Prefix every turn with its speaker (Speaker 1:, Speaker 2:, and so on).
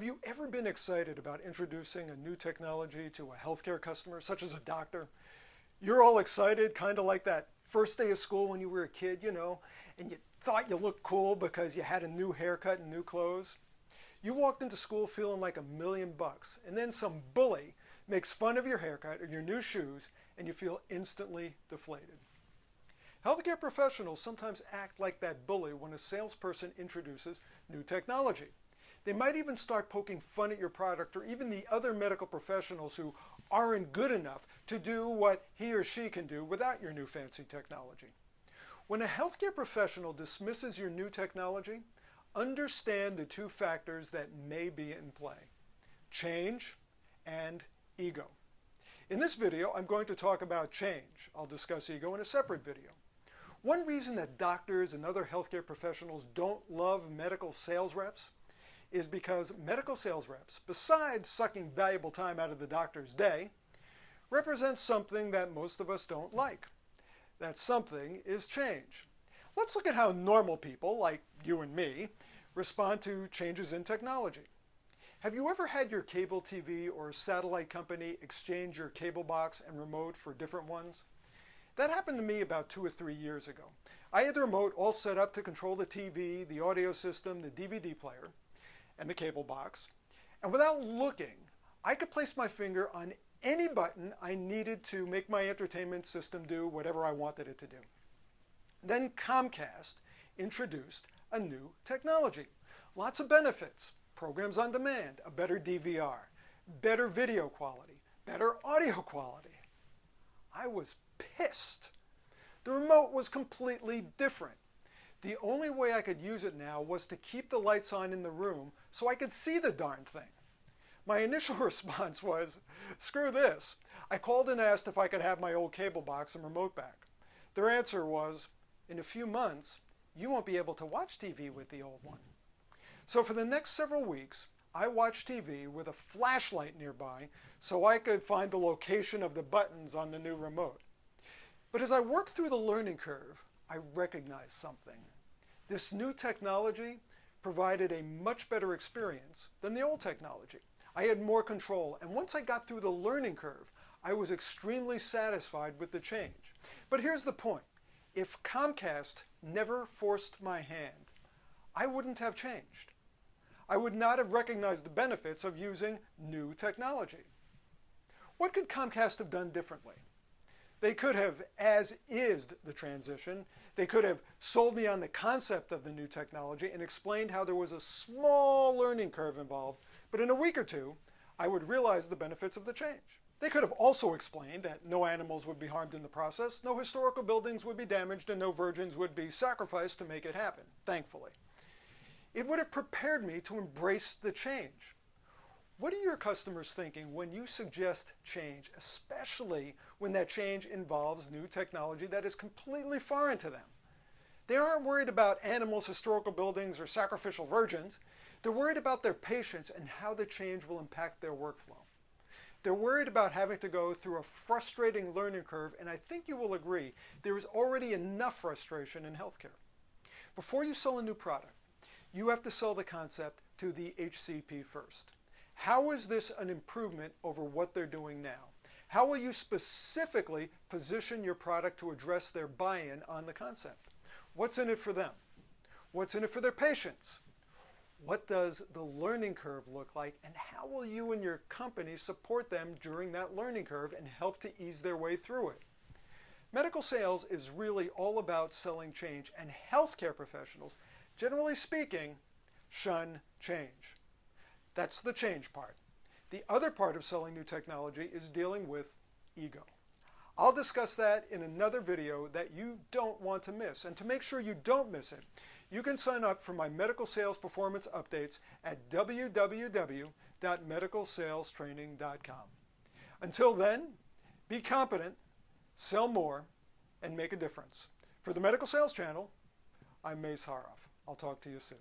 Speaker 1: Have you ever been excited about introducing a new technology to a healthcare customer, such as a doctor? You're all excited, kind of like that first day of school when you were a kid, and you thought you looked cool because you had a new haircut and new clothes. You walked into school feeling like $1,000,000, and then some bully makes fun of your haircut or your new shoes, and you feel instantly deflated. Healthcare professionals sometimes act like that bully when a salesperson introduces new technology. They might even start poking fun at your product or even the other medical professionals who aren't good enough to do what he or she can do without your new fancy technology. When a healthcare professional dismisses your new technology, understand the two factors that may be in play: change and ego. In this video, I'm going to talk about change. I'll discuss ego in a separate video. One reason that doctors and other healthcare professionals don't love medical sales reps is because medical sales reps, besides sucking valuable time out of the doctor's day, represent something that most of us don't like. That something is change. Let's look at how normal people, like you and me, respond to changes in technology. Have you ever had your cable TV or satellite company exchange your cable box and remote for different ones? That happened to me about 2 or 3 years ago. I had the remote all set up to control the TV, the audio system, the DVD player, and the cable box. And without looking, I could place my finger on any button I needed to make my entertainment system do whatever I wanted it to do. Then Comcast introduced a new technology. Lots of benefits: programs on demand, a better DVR, better video quality, better audio quality. I was pissed. The remote was completely different. The only way I could use it now was to keep the lights on in the room so I could see the darn thing. My initial response was, screw this. I called and asked if I could have my old cable box and remote back. Their answer was, in a few months, you won't be able to watch TV with the old one. So for the next several weeks, I watched TV with a flashlight nearby so I could find the location of the buttons on the new remote. But as I worked through the learning curve, I recognized something. This new technology provided a much better experience than the old technology. I had more control, and once I got through the learning curve, I was extremely satisfied with the change. But here's the point. If Comcast never forced my hand, I wouldn't have changed. I would not have recognized the benefits of using new technology. What could Comcast have done differently? They could have as-is'd the transition. They could have sold me on the concept of the new technology and explained how there was a small learning curve involved, but in a week or two, I would realize the benefits of the change. They could have also explained that no animals would be harmed in the process, no historical buildings would be damaged, and no virgins would be sacrificed to make it happen, thankfully. It would have prepared me to embrace the change. What are your customers thinking when you suggest change, especially when that change involves new technology that is completely foreign to them? They aren't worried about animals, historical buildings, or sacrificial virgins. They're worried about their patients and how the change will impact their workflow. They're worried about having to go through a frustrating learning curve, and I think you will agree there is already enough frustration in healthcare. Before you sell a new product, you have to sell the concept to the HCP first. How is this an improvement over what they're doing now? How will you specifically position your product to address their buy-in on the concept? What's in it for them? What's in it for their patients? What does the learning curve look like, and how will you and your company support them during that learning curve and help to ease their way through it? Medical sales is really all about selling change, and healthcare professionals, generally speaking, shun change. That's the change part. The other part of selling new technology is dealing with ego. I'll discuss that in another video that you don't want to miss. And to make sure you don't miss it, you can sign up for my medical sales performance updates at www.medicalsalestraining.com. Until then, be competent, sell more, and make a difference. For the Medical Sales Channel, I'm Mace Haroff. I'll talk to you soon.